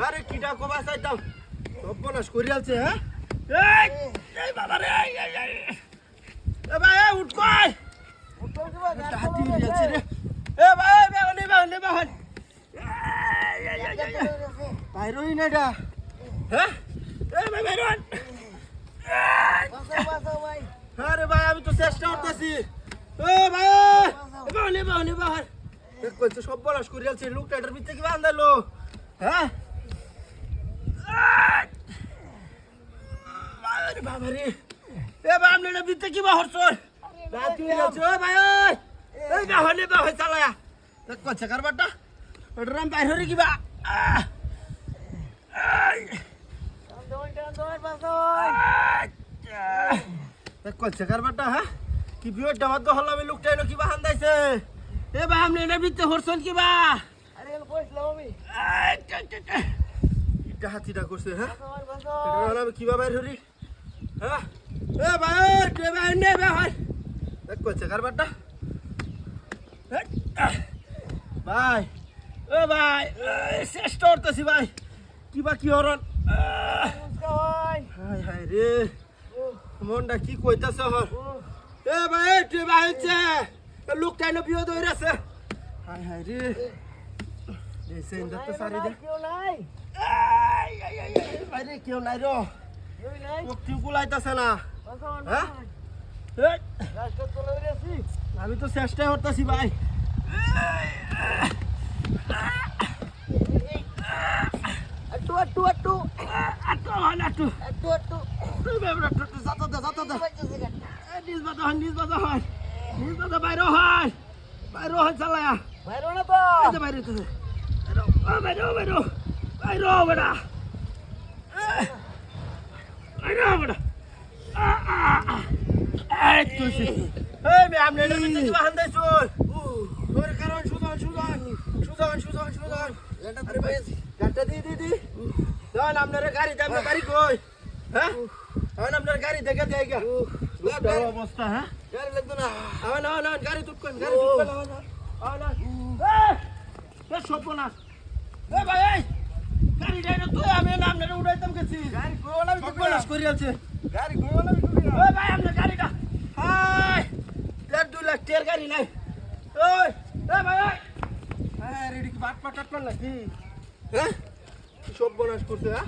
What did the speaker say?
আরে কিটা কবা চাইতাম সর্বনাশ করে আছে। হ্যাঁ এই বাবা রে এ ভাই উঠ কই হাতি যাচ্ছে রে। এ ভাই বাহনে বাহনে বাহন বাইরই না এটা। হ্যাঁ এই ভাই বাইরন। আরে ভাই আমি তো চেষ্টা করতেছি। ও ভাই বাহনে বাহনে বাহন কইছে সর্বনাশ করে আছে। লোকটা এটার ভিতরে কি বান্ধালো? হ্যাঁ বাবা রে এ ভাই আপনি এটার ভিতরে কি বাহর চল রাত হয়ে যাচ্ছে। ও ভাই এই বাহনে বাহন চালায়া কইছে কারবারটা ওটার আমি বাইরে কিবা কইছে কারবারটা। হ্যাঁ কি বিয়েটা আমার তো হলাম লোকটা এলো কিবা হান্দাইছে। এ ভাই আপনি এটার ভিতরে হরছন কিবা হাতিটা করছে। হ্যাঁ কিবা বাইর হরি। হ্যাঁ এ ভাই নে ভাই কইছে কারবারটা ভাই। ও ভাই চেষ্টা করতেছি ভাই কিবা কি হরন। হাই হাই রে মনটা কি কইতাছে হর। এ ভাই তুই ভাই হচ্ছে লোকটা এলো বিয়ে ধরে আছে। হাই হাই রে সারি দে ভাই রে কেউ নাই রো কেউ কুলাইতেছে না। হ্যাঁ আমি তো চেষ্টাই করতেছি ভাই। বাইরে হয় বাইরে হয় চালায়া বাইরে না তো বাইরে তো বাইরে বাইরে বাইরে বেটা বাইরে বেটা আপনি বাহান্দাই চল তোর কারণ সুজন সুজন সুজন সুজন সুজন গাড়িটা দি আপনার গাড়িতে আপনার গাড়ি কই। হ্যাঁ আপনার গাড়ি দেখে দেখে অবস্থা। হ্যাঁ গাড়ি লাগতো না গাড়ি তুটকেন গাড়ি সর্বনাশ। এ ভাই গাড়ি যাই না তুই আমি আপনার উড়াইতাম গেছি গাড়ি সর্বনাশ করে আছে গাড়ি ভাই আপনার গাড়িটা হাই 1.5 লাখ টের গাড়ি নাই। ওই এ ভাই হ্যাঁ রেডি কি বাট পাট নাকি? হ্যাঁ সর্বনাশ করছে। হ্যাঁ